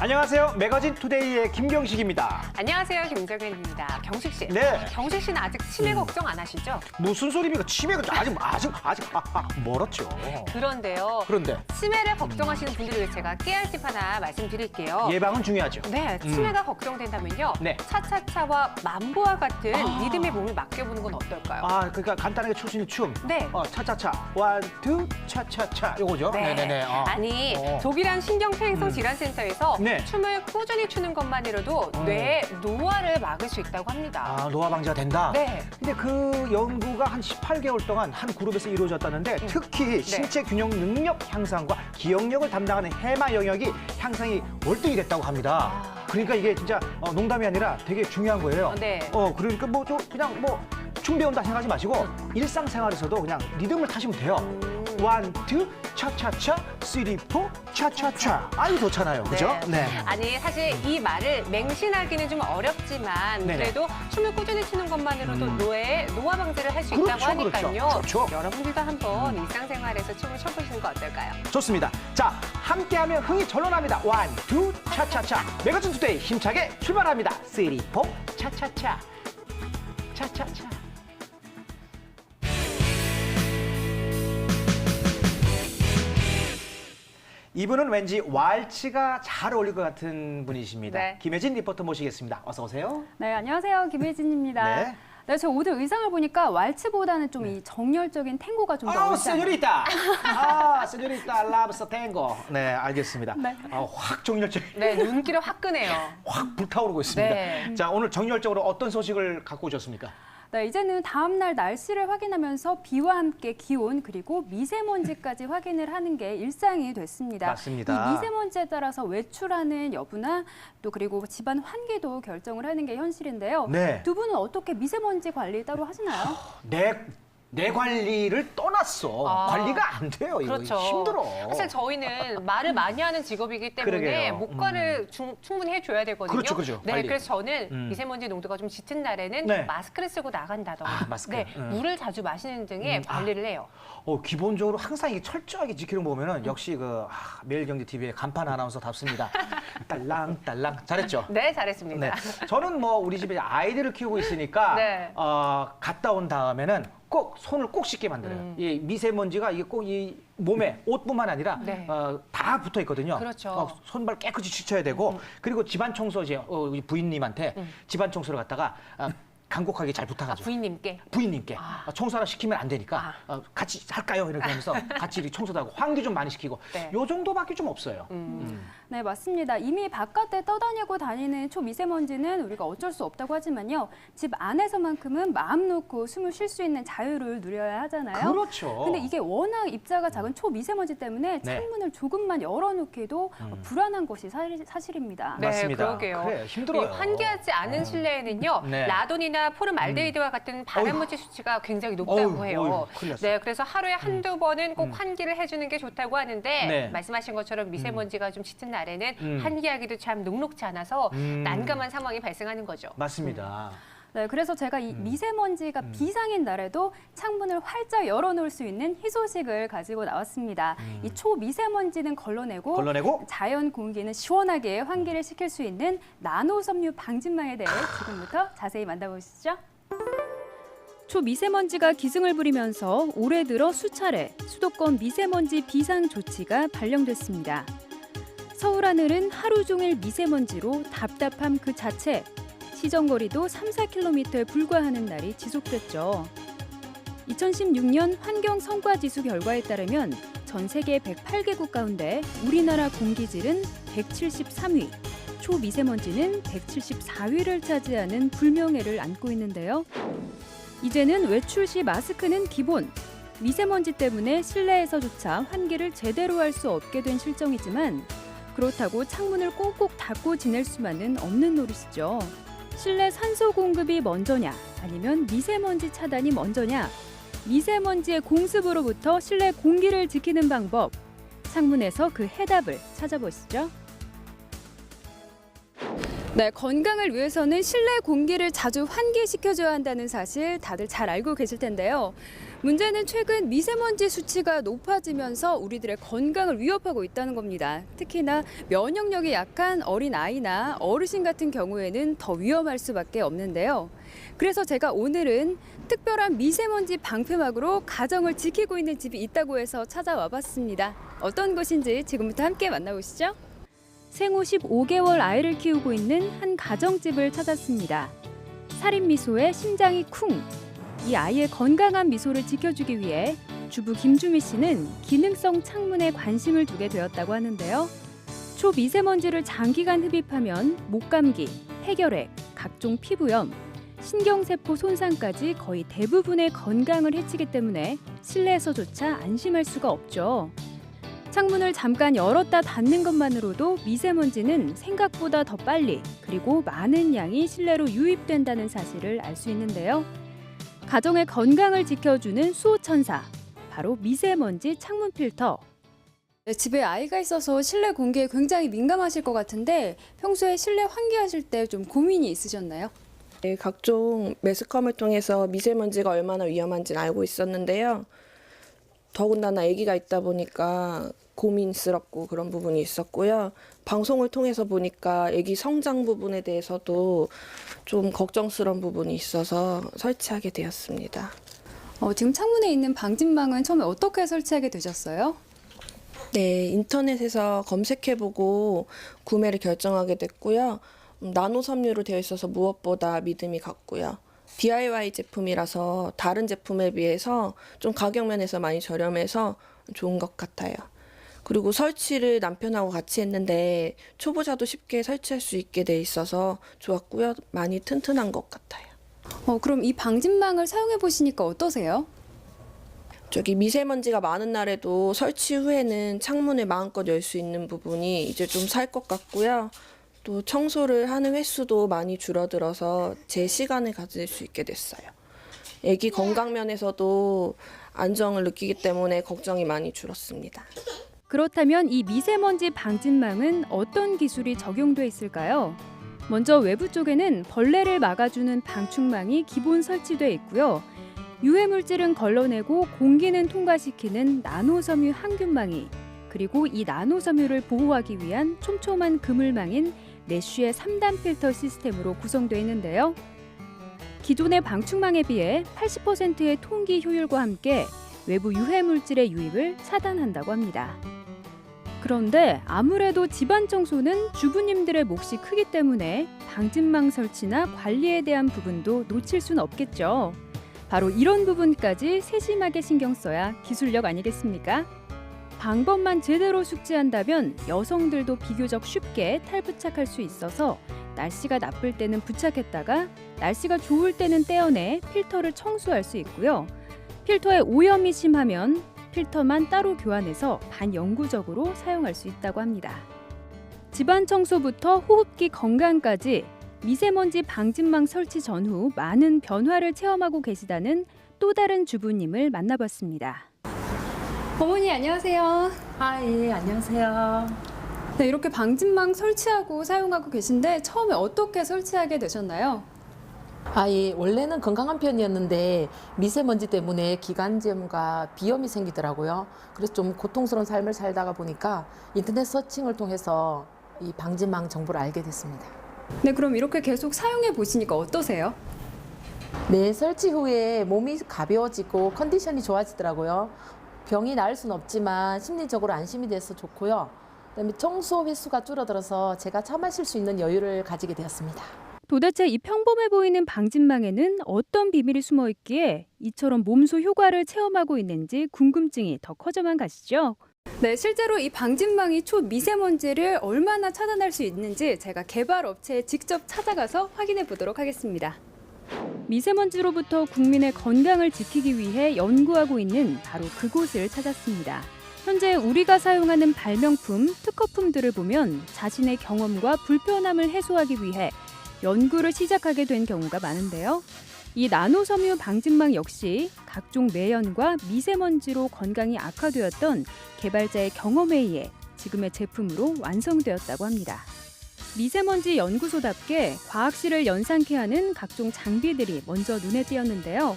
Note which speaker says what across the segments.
Speaker 1: 안녕하세요. 매거진 투데이의 김경식입니다.
Speaker 2: 안녕하세요. 김정현입니다. 경식 씨.
Speaker 1: 네.
Speaker 2: 경식 씨는 아직 치매 걱정 안 하시죠?
Speaker 1: 무슨 소리입니까? 치매가 아직 멀었죠.
Speaker 2: 그런데요.
Speaker 1: 그런데
Speaker 2: 치매를 걱정하시는 분들을 위해 제가 깨알팁 하나 말씀드릴게요.
Speaker 1: 예방은 중요하죠.
Speaker 2: 네, 치매가 걱정된다면요.
Speaker 1: 네.
Speaker 2: 차차차와 만보와 같은 리듬의 몸을 맡겨보는 건 어떨까요?
Speaker 1: 그러니까 간단하게 출 수 있는 춤.
Speaker 2: 네.
Speaker 1: 차차차. 원, 투, 차차차. 요거죠?
Speaker 2: 네.
Speaker 1: 네네네.
Speaker 2: 아니, 독일한 신경퇴행성 질환센터에서
Speaker 1: 네.
Speaker 2: 춤을 꾸준히 추는 것만으로도 뇌의 노화를 막을 수 있다고 합니다.
Speaker 1: 노화 방지가 된다?
Speaker 2: 네.
Speaker 1: 근데 그 연구가 한 18개월 동안 한 그룹에서 이루어졌다는데 특히 신체 균형 능력 향상과 기억력을 담당하는 해마 영역이 향상이 월등히 됐다고 합니다. 그러니까 이게 진짜 농담이 아니라 되게 중요한 거예요.
Speaker 2: 네.
Speaker 1: 그러니까 그냥 춤 배운다 생각하지 마시고 일상생활에서도 그냥 리듬을 타시면 돼요. 원, 투, 차차차, 쓰리, 포, 차차차. 아유, 좋잖아요. 그죠?
Speaker 2: 네. 아니, 사실 이 말을 맹신하기는 좀 어렵지만
Speaker 1: 네네.
Speaker 2: 그래도 춤을 꾸준히 추는 것만으로도 뇌의 노화 방지를 할 수 있다고
Speaker 1: 그렇죠,
Speaker 2: 하니까요.
Speaker 1: 그렇죠.
Speaker 2: 여러분들도 한번 일상생활에서 춤을 춰보시는 거 어떨까요?
Speaker 1: 좋습니다. 자, 함께하면 흥이 절로 납니다. 원, 투, 차차차. 매거진 투데이 힘차게 출발합니다. 쓰리, 포, 차차차. 차차차. 이분은 왠지 왈츠가 잘 어울릴 것 같은 분이십니다.
Speaker 2: 네.
Speaker 1: 김혜진 리포터 모시겠습니다. 어서 오세요.
Speaker 3: 네, 안녕하세요. 김혜진입니다.
Speaker 1: 네.
Speaker 3: 네, 저 오늘 의상을 보니까 왈츠보다는 좀 이 정열적인 탱고가 좀 더 어울리지 않나요?
Speaker 1: 세뇨리타. 세뇨리타 라브스 탱고. 네, 알겠습니다.
Speaker 3: 네.
Speaker 1: 확 정열적,
Speaker 2: 네, 눈길을 확 끄네요.
Speaker 1: 확 불타오르고 있습니다.
Speaker 2: 네.
Speaker 1: 자, 오늘 정열적으로 어떤 소식을 갖고 오셨습니까?
Speaker 3: 네, 이제는 다음 날 날씨를 확인하면서 비와 함께 기온 그리고 미세먼지까지 확인을 하는 게 일상이 됐습니다.
Speaker 1: 맞습니다.
Speaker 3: 이 미세먼지에 따라서 외출하는 여부나 또 그리고 집안 환기도 결정을 하는 게 현실인데요.
Speaker 1: 네.
Speaker 3: 두 분은 어떻게 미세먼지 관리 따로 하시나요?
Speaker 1: 내 관리를 떠났어. 관리가 안 돼요. 이거
Speaker 2: 그렇죠.
Speaker 1: 힘들어.
Speaker 2: 사실 저희는 말을 많이 하는 직업이기 때문에
Speaker 1: 그러게요.
Speaker 2: 목과를 충분히 해줘야 되거든요.
Speaker 1: 그렇죠.
Speaker 2: 네,
Speaker 1: 관리.
Speaker 2: 그래서 저는 미세먼지 농도가 좀 짙은 날에는
Speaker 1: 네.
Speaker 2: 마스크를 쓰고 나간다던가,
Speaker 1: 마스크.
Speaker 2: 네, 물을 자주 마시는 등의 관리를 해요.
Speaker 1: 기본적으로 항상 이게 철저하게 지키는 거 보면은 역시 매일경제TV의 간판 아나운서답습니다. 딸랑딸랑 잘했죠?
Speaker 2: 네, 잘했습니다.
Speaker 1: 네. 저는 우리 집에 아이들을 키우고 있으니까
Speaker 2: 네.
Speaker 1: 갔다 온 다음에는 꼭 손을 꼭 씻게 만들어요. 이 미세먼지가 이게 꼭 이 몸에 옷뿐만 아니라
Speaker 2: 네.
Speaker 1: 다 붙어 있거든요.
Speaker 2: 그렇죠.
Speaker 1: 손발 깨끗이 씻어야 되고 그리고 집안 청소 우리 부인님한테 집안 청소를 갖다가 간곡하게 잘 부탁하죠. 부인님께 청소하라 시키면 안 되니까 같이 할까요? 이렇게 하면서 같이 이렇게 청소도 하고 환기 좀 많이 시키고
Speaker 2: 네.
Speaker 1: 요 정도밖에 좀 없어요.
Speaker 3: 네, 맞습니다. 이미 바깥에 떠다니고 다니는 초미세먼지는 우리가 어쩔 수 없다고 하지만요. 집 안에서만큼은 마음 놓고 숨을 쉴 수 있는 자유를 누려야 하잖아요.
Speaker 1: 그렇죠.
Speaker 3: 근데 이게 워낙 입자가 작은 초미세먼지 때문에
Speaker 1: 네.
Speaker 3: 창문을 조금만 열어놓기도 불안한 것이 사실입니다.
Speaker 2: 네,
Speaker 1: 맞습니다.
Speaker 2: 그러게요.
Speaker 1: 그래, 힘들어요.
Speaker 2: 이 환기하지 않은 실내에는요,
Speaker 1: 네.
Speaker 2: 라돈이나 포름알데히드와 같은 발암물질 수치가 굉장히 높다고 해요.
Speaker 1: 큰일 났어.
Speaker 2: 네, 그래서 하루에 한두 번은 꼭 환기를 해주는 게 좋다고 하는데
Speaker 1: 네.
Speaker 2: 말씀하신 것처럼 미세먼지가 좀 짙은 날에는 환기하기도 참 녹록지 않아서 난감한 상황이 발생하는 거죠.
Speaker 1: 맞습니다.
Speaker 3: 네, 그래서 제가 이 미세먼지가 비상인 날에도 창문을 활짝 열어놓을 수 있는 희소식을 가지고 나왔습니다. 이 초미세먼지는 걸러내고 자연 공기는 시원하게 환기를 시킬 수 있는 나노섬유 방진망에 대해 지금부터 자세히 만나보시죠. 초미세먼지가 기승을 부리면서 올해 들어 수차례 수도권 미세먼지 비상 조치가 발령됐습니다. 서울 하늘은 하루 종일 미세먼지로 답답함 그 자체. 시정거리도 3-4km에 불과하는 날이 지속됐죠. 2016년 환경성과지수 결과에 따르면 전 세계 108개국 가운데 우리나라 공기질은 173위, 초미세먼지는 174위를 차지하는 불명예를 안고 있는데요. 이제는 외출 시 마스크는 기본. 미세먼지 때문에 실내에서조차 환기를 제대로 할 수 없게 된 실정이지만 그렇다고 창문을 꼭꼭 닫고 지낼 수만은 없는 노릇이죠. 실내 산소 공급이 먼저냐 아니면 미세먼지 차단이 먼저냐. 미세먼지의 공습으로부터 실내 공기를 지키는 방법. 창문에서 그 해답을 찾아보시죠. 네, 건강을 위해서는 실내 공기를 자주 환기시켜줘야 한다는 사실 다들 잘 알고 계실 텐데요. 문제는 최근 미세먼지 수치가 높아지면서 우리들의 건강을 위협하고 있다는 겁니다. 특히나 면역력이 약한 어린 아이나 어르신 같은 경우에는 더 위험할 수밖에 없는데요. 그래서 제가 오늘은 특별한 미세먼지 방패막으로 가정을 지키고 있는 집이 있다고 해서 찾아와 봤습니다. 어떤 곳인지 지금부터 함께 만나보시죠. 생후 15개월 아이를 키우고 있는 한 가정집을 찾았습니다. 살인 미소에 심장이 쿵! 이 아이의 건강한 미소를 지켜주기 위해 주부 김주미 씨는 기능성 창문에 관심을 두게 되었다고 하는데요. 초미세먼지를 장기간 흡입하면 목감기, 폐결핵, 각종 피부염, 신경세포 손상까지 거의 대부분의 건강을 해치기 때문에 실내에서조차 안심할 수가 없죠. 창문을 잠깐 열었다 닫는 것만으로도 미세먼지는 생각보다 더 빨리 그리고 많은 양이 실내로 유입된다는 사실을 알 수 있는데요. 가정의 건강을 지켜주는 수호천사, 바로 미세먼지 창문 필터. 네, 집에 아이가 있어서 실내 공기에 굉장히 민감하실 것 같은데 평소에 실내 환기하실 때 좀 고민이 있으셨나요?
Speaker 4: 네, 각종 매스컴을 통해서 미세먼지가 얼마나 위험한지는 알고 있었는데요. 더군다나 아기가 있다 보니까 고민스럽고 그런 부분이 있었고요. 방송을 통해서 보니까 아기 성장 부분에 대해서도 좀 걱정스러운 부분이 있어서 설치하게 되었습니다.
Speaker 3: 지금 창문에 있는 방진망은 처음에 어떻게 설치하게 되셨어요?
Speaker 4: 네, 인터넷에서 검색해보고 구매를 결정하게 됐고요. 나노 섬유로 되어 있어서 무엇보다 믿음이 갔고요. DIY 제품이라서 다른 제품에 비해서 좀 가격 면에서 많이 저렴해서 좋은 것 같아요. 그리고 설치를 남편하고 같이 했는데 초보자도 쉽게 설치할 수 있게 돼 있어서 좋았고요. 많이 튼튼한 것 같아요.
Speaker 3: 그럼 이 방진망을 사용해 보시니까 어떠세요?
Speaker 4: 미세먼지가 많은 날에도 설치 후에는 창문을 마음껏 열 수 있는 부분이 이제 좀 살 것 같고요. 또 청소를 하는 횟수도 많이 줄어들어서 제 시간을 가질 수 있게 됐어요. 아기 건강 면에서도 안정을 느끼기 때문에 걱정이 많이 줄었습니다.
Speaker 3: 그렇다면 이 미세먼지 방진망은 어떤 기술이 적용돼 있을까요? 먼저 외부 쪽에는 벌레를 막아주는 방충망이 기본 설치돼 있고요. 유해 물질은 걸러내고 공기는 통과시키는 나노섬유 항균망이, 그리고 이 나노섬유를 보호하기 위한 촘촘한 그물망인 메쉬의 3단 필터 시스템으로 구성되어 있는데요. 기존의 방충망에 비해 80%의 통기 효율과 함께 외부 유해 물질의 유입을 차단한다고 합니다. 그런데 아무래도 집안 청소는 주부님들의 몫이 크기 때문에 방진망 설치나 관리에 대한 부분도 놓칠 수는 없겠죠. 바로 이런 부분까지 세심하게 신경 써야 기술력 아니겠습니까? 방법만 제대로 숙지한다면 여성들도 비교적 쉽게 탈부착할 수 있어서 날씨가 나쁠 때는 부착했다가 날씨가 좋을 때는 떼어내 필터를 청소할 수 있고요. 필터에 오염이 심하면 필터만 따로 교환해서 반영구적으로 사용할 수 있다고 합니다. 집안 청소부터 호흡기 건강까지 미세먼지 방진망 설치 전후 많은 변화를 체험하고 계시다는 또 다른 주부님을 만나봤습니다. 어머니 안녕하세요.
Speaker 5: 예, 안녕하세요.
Speaker 3: 네, 이렇게 방진망 설치하고 사용하고 계신데 처음에 어떻게 설치하게 되셨나요?
Speaker 5: 예, 원래는 건강한 편이었는데 미세먼지 때문에 기관지염과 비염이 생기더라고요. 그래서 좀 고통스러운 삶을 살다가 보니까 인터넷 서칭을 통해서 이 방진망 정보를 알게 됐습니다.
Speaker 3: 네, 그럼 이렇게 계속 사용해 보시니까 어떠세요?
Speaker 5: 네, 설치 후에 몸이 가벼워지고 컨디션이 좋아지더라고요. 병이 나을 수는 없지만 심리적으로 안심이 돼서 좋고요. 그다음에 청소 횟수가 줄어들어서 제가 차 마실 수 있는 여유를 가지게 되었습니다.
Speaker 3: 도대체 이 평범해 보이는 방진망에는 어떤 비밀이 숨어 있기에 이처럼 몸소 효과를 체험하고 있는지 궁금증이 더 커져만 가시죠? 네, 실제로 이 방진망이 초미세먼지를 얼마나 차단할 수 있는지 제가 개발 업체에 직접 찾아가서 확인해 보도록 하겠습니다. 미세먼지로부터 국민의 건강을 지키기 위해 연구하고 있는 바로 그곳을 찾았습니다. 현재 우리가 사용하는 발명품, 특허품들을 보면 자신의 경험과 불편함을 해소하기 위해 연구를 시작하게 된 경우가 많은데요. 이 나노섬유 방진망 역시 각종 매연과 미세먼지로 건강이 악화되었던 개발자의 경험에 의해 지금의 제품으로 완성되었다고 합니다. 미세먼지 연구소답게 과학실을 연상케 하는 각종 장비들이 먼저 눈에 띄었는데요.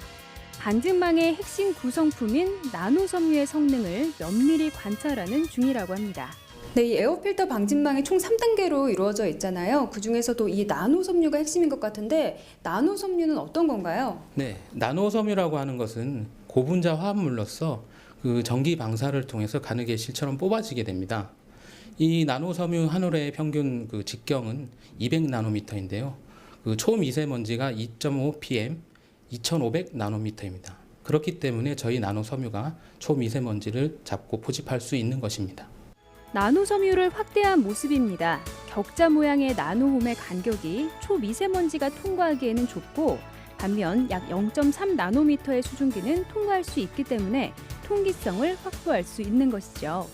Speaker 3: 방진망의 핵심 구성품인 나노 섬유의 성능을 면밀히 관찰하는 중이라고 합니다. 네, 이 에어필터 방진망이 총 3단계로 이루어져 있잖아요. 그중에서도 이 나노 섬유가 핵심인 것 같은데 나노 섬유는 어떤 건가요?
Speaker 6: 네, 나노 섬유라고 하는 것은 고분자 화합물로서 그 전기 방사를 통해서 가늘게 실처럼 뽑아지게 됩니다. 이 나노 섬유 한 올의 평균 그 직경은 200나노미터인데요. 그 초미세먼지가 2.5 pm, 2,500 나노미터입니다. 그렇기 때문에 저희 나노 섬유가 초미세먼지를 잡고 포집할 수 있는 것입니다.
Speaker 3: 나노 섬유를 확대한 모습입니다. 격자 모양의 나노홈의 간격이 초미세먼지가 통과하기에는 좁고 반면 약 0.3 나노미터의 수증기는 통과할 수 있기 때문에 통기성을 확보할 수 있는 것이죠.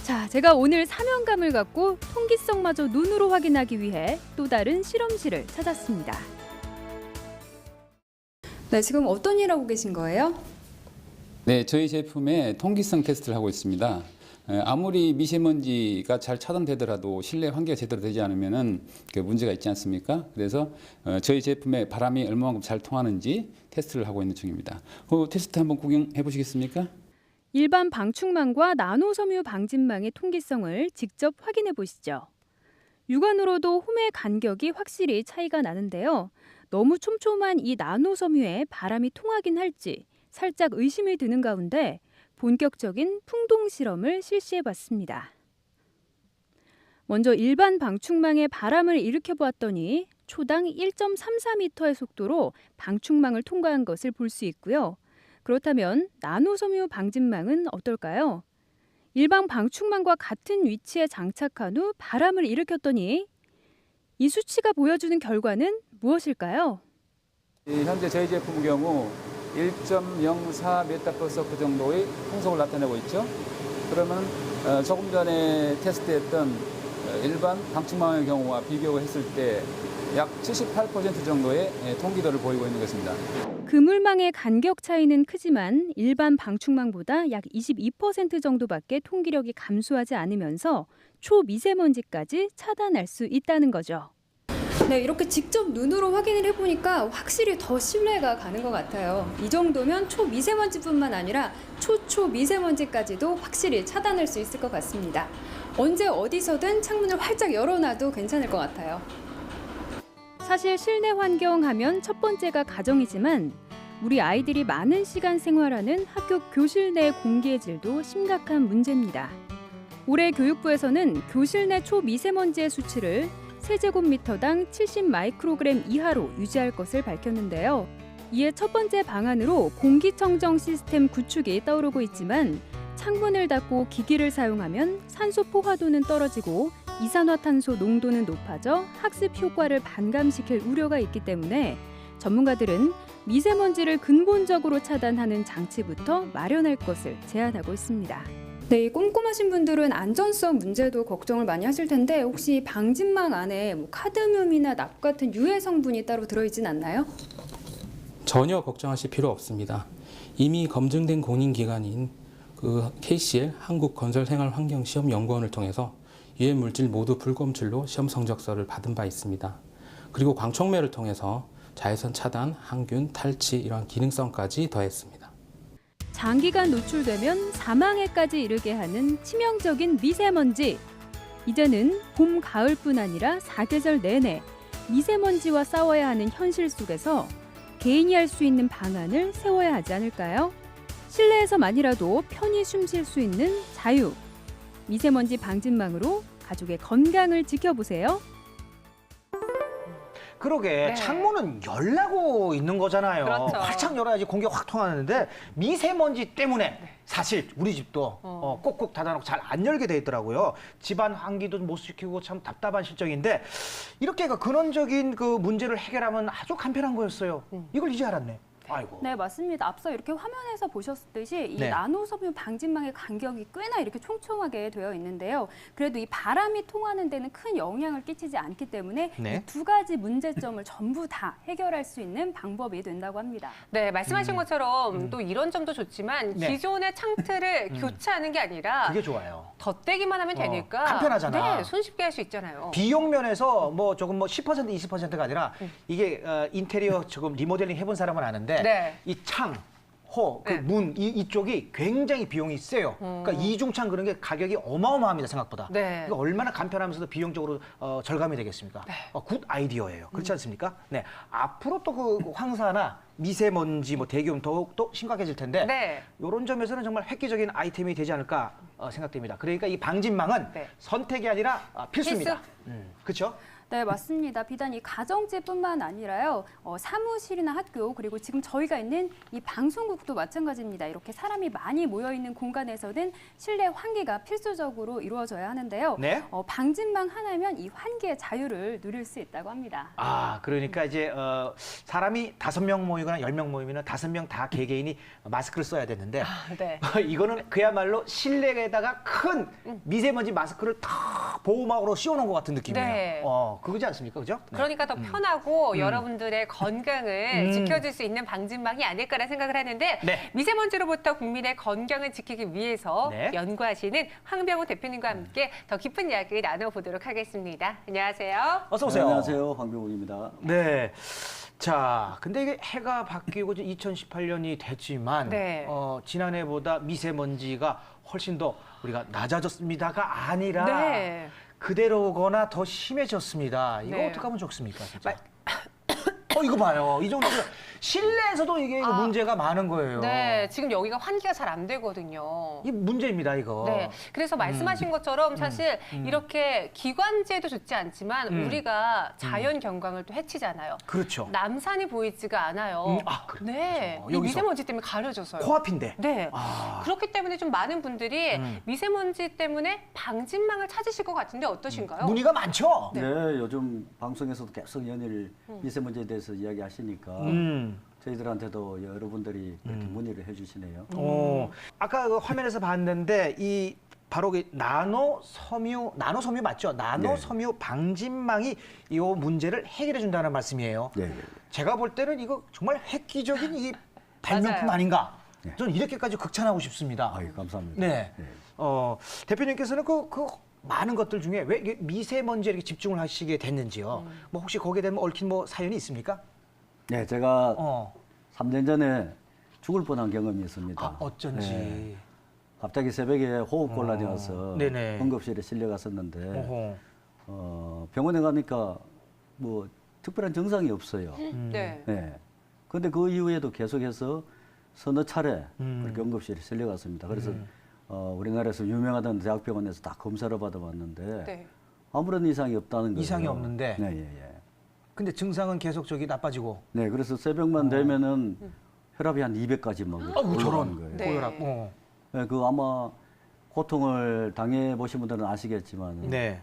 Speaker 3: 자, 제가 오늘 사명감을 갖고 통기성마저 눈으로 확인하기 위해 또 다른 실험실을 찾았습니다. 네, 지금 어떤 일 하고 계신 거예요?
Speaker 7: 네, 저희 제품의 통기성 테스트를 하고 있습니다. 아무리 미세먼지가 잘 차단되더라도 실내 환기가 제대로 되지 않으면은 그 문제가 있지 않습니까? 그래서 저희 제품에 바람이 얼마만큼 잘 통하는지 테스트를 하고 있는 중입니다. 그 테스트 한번 구경해 보시겠습니까?
Speaker 3: 일반 방충망과 나노 섬유 방진망의 통기성을 직접 확인해 보시죠. 육안으로도 홈의 간격이 확실히 차이가 나는데요. 너무 촘촘한 이 나노 섬유에 바람이 통하긴 할지 살짝 의심이 드는 가운데 본격적인 풍동 실험을 실시해 봤습니다. 먼저 일반 방충망에 바람을 일으켜 보았더니 초당 1.34m의 속도로 방충망을 통과한 것을 볼 수 있고요. 그렇다면 나노 섬유 방진망은 어떨까요? 일반 방충망과 같은 위치에 장착한 후 바람을 일으켰더니 이 수치가 보여주는 결과는 무엇일까요?
Speaker 7: 현재 저희 제품 경우 1.04m/s 정도의 풍속을 나타내고 있죠. 그러면 조금 전에 테스트했던 일반 방충망의 경우와 비교했을 때 약 78% 정도의 통기도를 보이고 있는 것입니다.
Speaker 3: 그물망의 간격 차이는 크지만 일반 방충망보다 약 22% 정도밖에 통기력이 감소하지 않으면서 초미세먼지까지 차단할 수 있다는 거죠. 네, 이렇게 직접 눈으로 확인을 해보니까 확실히 더 신뢰가 가는 것 같아요. 이 정도면 초미세먼지뿐만 아니라 초초미세먼지까지도 확실히 차단할 수 있을 것 같습니다. 언제 어디서든 창문을 활짝 열어놔도 괜찮을 것 같아요. 사실 실내 환경 하면 첫 번째가 가정이지만 우리 아이들이 많은 시간 생활하는 학교 교실 내 공기의 질도 심각한 문제입니다. 올해 교육부에서는 교실 내 초미세먼지의 수치를 세제곱미터당 70 마이크로그램 이하로 유지할 것을 밝혔는데요. 이에 첫 번째 방안으로 공기청정 시스템 구축이 떠오르고 있지만 창문을 닫고 기기를 사용하면 산소 포화도는 떨어지고 이산화탄소 농도는 높아져 학습 효과를 반감시킬 우려가 있기 때문에 전문가들은 미세먼지를 근본적으로 차단하는 장치부터 마련할 것을 제안하고 있습니다. 네, 꼼꼼하신 분들은 안전성 문제도 걱정을 많이 하실 텐데 혹시 방진망 안에 카드뮴이나 납 같은 유해 성분이 따로 들어있진 않나요?
Speaker 6: 전혀 걱정하실 필요 없습니다. 이미 검증된 공인기관인 그 KCL 한국건설생활환경시험연구원을 통해서 유해 물질 모두 불검출로 시험 성적서를 받은 바 있습니다. 그리고 광촉매를 통해서 자외선 차단, 항균, 탈취 이런 기능성까지 더했습니다.
Speaker 3: 장기간 노출되면 사망에까지 이르게 하는 치명적인 미세먼지. 이제는 봄, 가을뿐 아니라 사계절 내내 미세먼지와 싸워야 하는 현실 속에서 개인이 할 수 있는 방안을 세워야 하지 않을까요? 실내에서만이라도 편히 숨 쉴 수 있는 자유. 미세먼지 방진망으로 가족의 건강을 지켜보세요.
Speaker 1: 그러게
Speaker 2: 네.
Speaker 1: 창문은 열라고 있는 거잖아요.
Speaker 2: 그렇죠.
Speaker 1: 활짝 열어야지 공기가 확 통하는데 미세먼지 때문에 사실 우리 집도 꼭꼭 닫아놓고 잘 안 열게 돼 있더라고요. 집안 환기도 못 시키고 참 답답한 실정인데 이렇게 근원적인 그 문제를 해결하면 아주 간편한 거였어요. 이걸 이제 알았네. 아이고.
Speaker 3: 네, 맞습니다. 앞서 이렇게 화면에서 보셨듯이 이
Speaker 1: 네.
Speaker 3: 나노 섬유 방진망의 간격이 꽤나 이렇게 촘촘하게 되어 있는데요. 그래도 이 바람이 통하는 데는 큰 영향을 끼치지 않기 때문에
Speaker 1: 네.
Speaker 3: 이 두 가지 문제점을 전부 다 해결할 수 있는 방법이 된다고 합니다.
Speaker 2: 네, 말씀하신 것처럼 또 이런 점도 좋지만
Speaker 1: 네.
Speaker 2: 기존의 창틀을 교체하는 게 아니라
Speaker 1: 그게 좋아요.
Speaker 2: 덧대기만 하면 되니까
Speaker 1: 간편하잖아.
Speaker 2: 네, 손쉽게 할 수 있잖아요.
Speaker 1: 비용 면에서 뭐 조금 10% 20%가 아니라 이게 인테리어 조금 리모델링 해본 사람은 아는데
Speaker 2: 네.
Speaker 1: 이 창 호, 그
Speaker 2: 네.
Speaker 1: 문 이쪽이 굉장히 비용이 세요. 그러니까 이중창 그런 게 가격이 어마어마합니다, 생각보다.
Speaker 2: 네.
Speaker 1: 이거 얼마나 간편하면서도 비용적으로 절감이 되겠습니까? 굿 아이디어예요. 그렇지 않습니까? 네. 앞으로 또 그 황사나 미세먼지, 뭐 대기오염 더욱더 심각해질 텐데
Speaker 2: 네.
Speaker 1: 이런 점에서는 정말 획기적인 아이템이 되지 않을까 생각됩니다. 그러니까 이 방진망은
Speaker 2: 네.
Speaker 1: 선택이 아니라 필수입니다.
Speaker 2: 필수?
Speaker 1: 그렇죠?
Speaker 3: 네, 맞습니다. 비단 이 가정제뿐만 아니라요. 사무실이나 학교 그리고 지금 저희가 있는 이 방송국도 마찬가지입니다. 이렇게 사람이 많이 모여 있는 공간에서는 실내 환기가 필수적으로 이루어져야 하는데요.
Speaker 1: 네.
Speaker 3: 방진망 하나면 이 환기의 자유를 누릴 수 있다고 합니다.
Speaker 1: 아, 그러니까 이제 사람이 5명 모이거나 10명 모이면 5명 다 개개인이 마스크를 써야 되는데
Speaker 2: 네.
Speaker 1: 이거는 그야말로 실내에다가 큰 미세먼지 마스크를 탁 보호막으로 씌워놓은 것 같은 느낌이에요.
Speaker 2: 네.
Speaker 1: 그거지 않습니까? 그죠? 네.
Speaker 2: 그러니까 더 편하고 여러분들의 건강을 지켜줄 수 있는 방진망이 아닐까라는 생각을 하는데
Speaker 1: 네.
Speaker 2: 미세먼지로부터 국민의 건강을 지키기 위해서
Speaker 1: 네.
Speaker 2: 연구하시는 황병우 대표님과 함께 더 깊은 이야기 나눠보도록 하겠습니다. 안녕하세요.
Speaker 1: 어서
Speaker 8: 네,
Speaker 1: 오세요.
Speaker 8: 안녕하세요. 황병훈입니다.
Speaker 1: 네. 자, 근데 이게 해가 바뀌고 이제 2018년이 됐지만
Speaker 2: 네.
Speaker 1: 지난해보다 미세먼지가 훨씬 더 우리가 낮아졌습니다가 아니라
Speaker 2: 네.
Speaker 1: 그대로거나 더 심해졌습니다. 이거
Speaker 2: 네.
Speaker 1: 어떻게 하면 좋습니까, 진짜? 이거 봐요. 이 정도 실내에서도 이게 문제가 많은 거예요.
Speaker 2: 네, 지금 여기가 환기가 잘 안 되거든요.
Speaker 1: 이 문제입니다, 이거.
Speaker 2: 네, 그래서 말씀하신 것처럼 사실 이렇게 기관지에도 좋지 않지만 우리가 자연 경관을 또 해치잖아요.
Speaker 1: 그렇죠.
Speaker 2: 남산이 보이지가 않아요.
Speaker 1: 그렇죠.
Speaker 2: 네, 이
Speaker 1: 여기서.
Speaker 2: 미세먼지 때문에 가려져서요.
Speaker 1: 코앞인데.
Speaker 2: 네.
Speaker 1: 아.
Speaker 2: 그렇기 때문에 좀 많은 분들이 미세먼지 때문에 방진망을 찾으실 것 같은데 어떠신가요?
Speaker 1: 문의가 많죠?
Speaker 8: 네. 요즘 방송에서도 계속 연일 미세먼지에 대해서 이야기하시니까 저희들한테도 여러분들이 이렇게 문의를 해주시네요.
Speaker 1: 아까 그 화면에서 봤는데 이 바로 그 나노섬유 맞죠? 나노섬유 방진망이 이 문제를 해결해 준다는 말씀이에요.
Speaker 8: 네, 네, 네.
Speaker 1: 제가 볼 때는 이거 정말 획기적인 이 발명품
Speaker 2: 맞아요.
Speaker 1: 아닌가?
Speaker 8: 네.
Speaker 1: 저는 이렇게까지 극찬하고 싶습니다.
Speaker 8: 아유, 감사합니다.
Speaker 1: 네.
Speaker 8: 네.
Speaker 1: 대표님께서는 그 많은 것들 중에 왜 이게 미세먼지에 이렇게 집중을 하시게 됐는지요? 뭐 혹시 거기에 대한 얽힌 뭐 사연이 있습니까?
Speaker 8: 네, 제가
Speaker 1: 어.
Speaker 8: 3년 전에 죽을 뻔한 경험이 있습니다.
Speaker 1: 어쩐지.
Speaker 8: 네. 갑자기 새벽에 호흡곤란이 와서
Speaker 1: 네네.
Speaker 8: 응급실에 실려갔었는데
Speaker 1: 어허.
Speaker 8: 병원에 가니까 뭐 특별한 증상이 없어요.
Speaker 2: 네.
Speaker 8: 네. 근데 그 이후에도 계속해서 서너 차례
Speaker 1: 음.
Speaker 8: 그렇게 응급실에 실려갔습니다. 그래서 우리나라에서 유명하던 대학병원에서 다 검사를 받아봤는데
Speaker 2: 네.
Speaker 8: 아무런 이상이 없다는 거예요.
Speaker 1: 이상이 없는데?
Speaker 8: 네, 예, 예.
Speaker 1: 근데 증상은 계속 나빠지고.
Speaker 8: 네, 그래서 새벽만 되면은 혈압이 한 200까지 막 올라가는
Speaker 1: 저런
Speaker 8: 거예요.
Speaker 2: 네.
Speaker 1: 고혈압.
Speaker 8: 네, 그 아마 고통을 당해 보신 분들은 아시겠지만
Speaker 1: 네.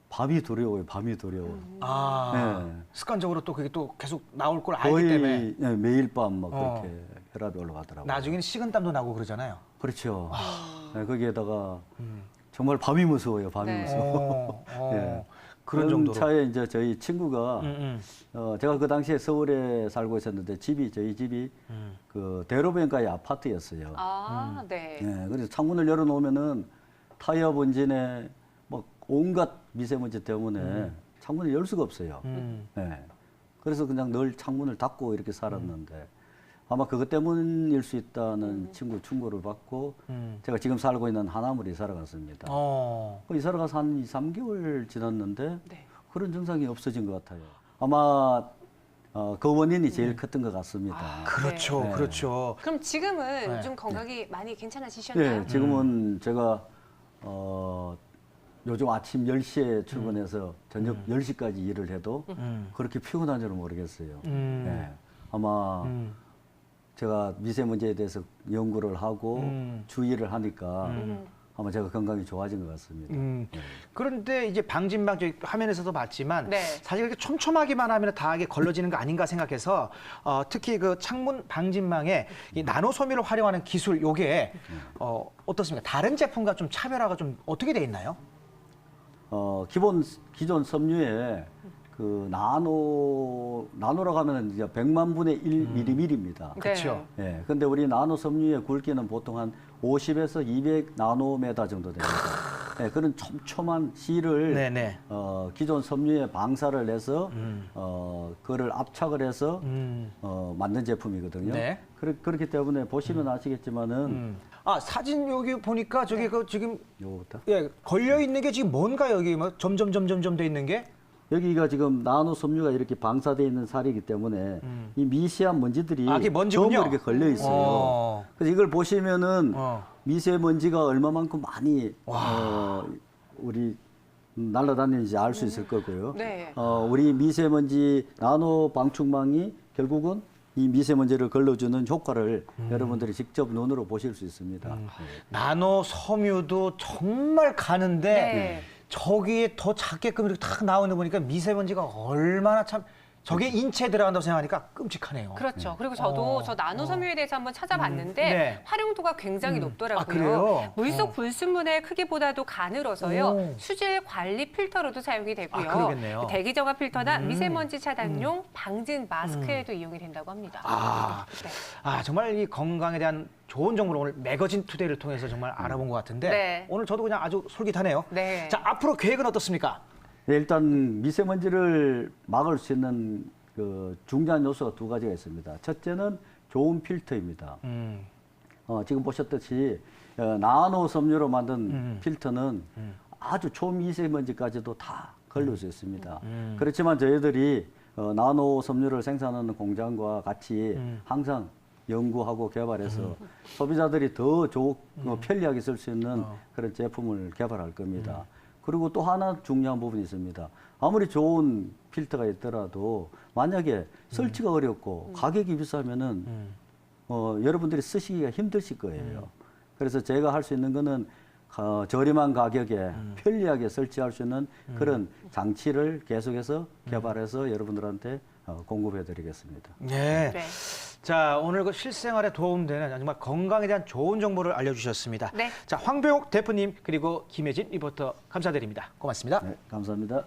Speaker 8: 밤이 두려워요. 밤이 두려워.
Speaker 1: 아,
Speaker 8: 네.
Speaker 1: 습관적으로 또 그게 또 계속 나올 걸 알기
Speaker 8: 거의
Speaker 1: 때문에
Speaker 8: 네, 매일 밤 막
Speaker 1: 어.
Speaker 8: 그렇게 혈압이 올라가더라고요.
Speaker 1: 나중에는 식은땀도 나고 그러잖아요.
Speaker 8: 그렇죠. 네, 거기에다가 정말 밤이 무서워요. 밤이
Speaker 2: 네.
Speaker 8: 무서워. 네.
Speaker 1: 그런 정도로.
Speaker 8: 차에 이제 저희 친구가
Speaker 1: 음.
Speaker 8: 제가 그 당시에 서울에 살고 있었는데 저희 집이 그 대로변가의 아파트였어요.
Speaker 2: 아, 네.
Speaker 8: 네, 그래서 창문을 열어놓으면은 타이어 번진에 막 온갖 미세먼지 때문에 창문을 열 수가 없어요. 네. 그래서 그냥 늘 창문을 닫고 이렇게 살았는데 아마 그것 때문일 수 있다는 친구 충고를 받고 제가 지금 살고 있는 하남으로 이사를 갔습니다. 그 이사를 가서 한 2, 3개월 지났는데
Speaker 2: 네.
Speaker 8: 그런 증상이 없어진 것 같아요. 아마 그 원인이 제일 컸던 것 같습니다.
Speaker 1: 그렇죠,
Speaker 8: 네.
Speaker 1: 그렇죠.
Speaker 2: 그럼 지금은
Speaker 1: 네.
Speaker 2: 좀 건강이 많이 괜찮아지셨나요?
Speaker 8: 네, 지금은 제가 요즘 아침 10시에 출근해서 저녁 10시까지 일을 해도 그렇게 피곤한 줄은 모르겠어요. 네, 아마 제가 미세먼지에 대해서 연구를 하고 주의를 하니까 아마 제가 건강이 좋아진 것 같습니다.
Speaker 1: 그런데 이제 방진망 저희 화면에서도 봤지만
Speaker 2: 네.
Speaker 1: 사실 이렇게 촘촘하기만 하면 다 이게 걸러지는 거 아닌가 생각해서 특히 그 창문 방진망에 이 나노섬유를 활용하는 기술 요게 어떻습니까? 다른 제품과 좀 차별화가 좀 어떻게 돼 있나요?
Speaker 8: 기존 섬유에 그 나노라고 하면 이제 100만 분의 1 밀리미터입니다.
Speaker 1: 그렇죠.
Speaker 8: 예. 근데 우리 나노 섬유의 굵기는 보통 한 50에서 200 나노메다 정도 됩니다. 그런 촘촘한 실을
Speaker 1: 네네.
Speaker 8: 기존 섬유에 방사를 해서 그거를 압착을 해서 만든 제품이거든요.
Speaker 1: 네.
Speaker 8: 그렇기 때문에 보시면 아시겠지만은
Speaker 1: 아, 사진 여기 보니까 저기 그 지금
Speaker 8: 요거부터
Speaker 1: 걸려 있는 게 지금 뭔가 여기 뭐 점점점점점 돼 있는 게?
Speaker 8: 여기가 지금 나노 섬유가 이렇게 방사되어 있는 살이기 때문에 이 미세한 먼지들이
Speaker 1: 그게 먼지군요.
Speaker 8: 전부 이렇게 걸려 있어요. 그래서 이걸 보시면은 미세먼지가 얼마만큼 많이 우리 날아다니는지 알 수 있을 거고요.
Speaker 2: 네.
Speaker 8: 우리 미세먼지 나노 방충망이 결국은 이 미세먼지를 걸러주는 효과를 여러분들이 직접 눈으로 보실 수 있습니다.
Speaker 1: 나노 섬유도 정말 가는데
Speaker 2: 네.
Speaker 1: 저기에 더 작게끔 이렇게 탁 나오는 거 보니까 미세먼지가 얼마나 참 저게 인체에 들어간다고 생각하니까 끔찍하네요.
Speaker 2: 그렇죠. 그리고 저도 저 나노 섬유에 대해서 한번 찾아봤는데
Speaker 1: 네.
Speaker 2: 활용도가 굉장히 높더라고요.
Speaker 1: 아, 그래요?
Speaker 2: 물속 불순물의 크기보다도 가늘어서요.
Speaker 1: 오.
Speaker 2: 수질 관리 필터로도 사용이 되고요.
Speaker 1: 아, 그러겠네요.
Speaker 2: 대기 저하 필터나 미세먼지 차단용 방진 마스크에도 이용이 된다고 합니다.
Speaker 1: 아,
Speaker 2: 네.
Speaker 1: 아, 정말 이 건강에 대한 좋은 정보를 오늘 매거진 투데이를 통해서 정말 알아본 것 같은데
Speaker 2: 네.
Speaker 1: 오늘 저도 그냥 아주 솔깃하네요.
Speaker 2: 네.
Speaker 1: 자, 앞으로 계획은 어떻습니까?
Speaker 8: 네, 일단 미세먼지를 막을 수 있는 그 중요한 요소가 두 가지가 있습니다. 첫째는 좋은 필터입니다. 지금 보셨듯이 나노 섬유로 만든 필터는 아주 초미세먼지까지도 다 걸릴 수 있습니다. 그렇지만 저희들이 나노 섬유를 생산하는 공장과 같이 항상 연구하고 개발해서 소비자들이 더 편리하게 쓸 수 있는 그런 제품을 개발할 겁니다. 그리고 또 하나 중요한 부분이 있습니다. 아무리 좋은 필터가 있더라도 만약에 설치가 어렵고 가격이 비싸면은 여러분들이 쓰시기가 힘드실 거예요. 그래서 제가 할 수 있는 거는 저렴한 가격에 편리하게 설치할 수 있는 그런 장치를 계속해서 개발해서 여러분들한테 공급해 드리겠습니다.
Speaker 1: 네.
Speaker 2: 네.
Speaker 1: 자, 오늘 그 실생활에 도움되는 정말 건강에 대한 좋은 정보를 알려주셨습니다.
Speaker 2: 네.
Speaker 1: 자, 황병욱 대표님 그리고 김혜진 리포터 감사드립니다. 고맙습니다.
Speaker 8: 네, 감사합니다.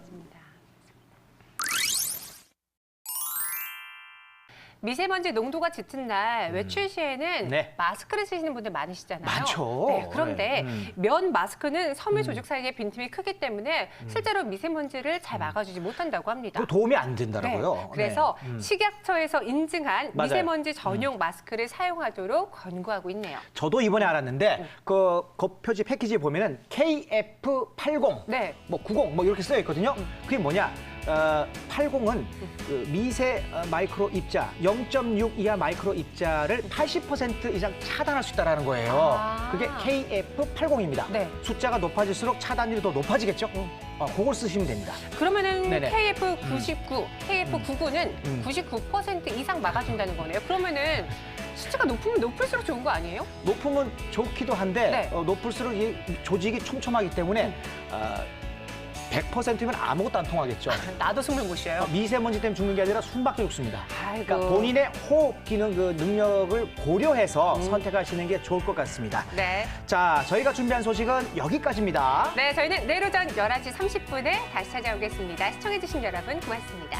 Speaker 2: 미세먼지 농도가 짙은 날 외출 시에는
Speaker 1: 네.
Speaker 2: 마스크를 쓰시는 분들 많으시잖아요.
Speaker 1: 많죠.
Speaker 2: 네, 그런데
Speaker 1: 네.
Speaker 2: 면 마스크는 섬유 조직 사이에 빈틈이 크기 때문에 실제로 미세먼지를 잘 막아주지 못한다고 합니다.
Speaker 1: 또 도움이 안 된다고요.
Speaker 2: 네, 그래서 식약처에서 인증한
Speaker 1: 맞아요.
Speaker 2: 미세먼지 전용 마스크를 사용하도록 권고하고 있네요.
Speaker 1: 저도 이번에 알았는데 그 표지 패키지에 보면은 KF80,
Speaker 2: 네.
Speaker 1: 뭐 90, 뭐 이렇게 쓰여 있거든요. 그게 뭐냐? 80은 그 미세 마이크로 입자, 0.6 이하 마이크로 입자를 80% 이상 차단할 수 있다는 거예요.
Speaker 2: 아.
Speaker 1: 그게 KF80입니다.
Speaker 2: 네.
Speaker 1: 숫자가 높아질수록 차단율이 더 높아지겠죠? 그걸 쓰시면 됩니다.
Speaker 2: 그러면은
Speaker 1: 네네.
Speaker 2: KF99, KF99는 99% 이상 막아준다는 거네요. 그러면은 수치가 높으면 높을수록 좋은 거 아니에요?
Speaker 1: 높으면 좋기도 한데
Speaker 2: 네.
Speaker 1: 높을수록 이 조직이 촘촘하기 때문에 100%면 아무것도 안 통하겠죠.
Speaker 2: 나도 숨을 못 쉬어요.
Speaker 1: 미세먼지 때문에 죽는 게 아니라 숨밖에 죽습니다.
Speaker 2: 아이고.
Speaker 1: 그러니까 본인의 호흡 기능 그 능력을 고려해서 선택하시는 게 좋을 것 같습니다.
Speaker 2: 네.
Speaker 1: 자, 저희가 준비한 소식은 여기까지입니다.
Speaker 2: 네, 저희는 내일 오전 11시 30분에 다시 찾아오겠습니다. 시청해주신 여러분 고맙습니다.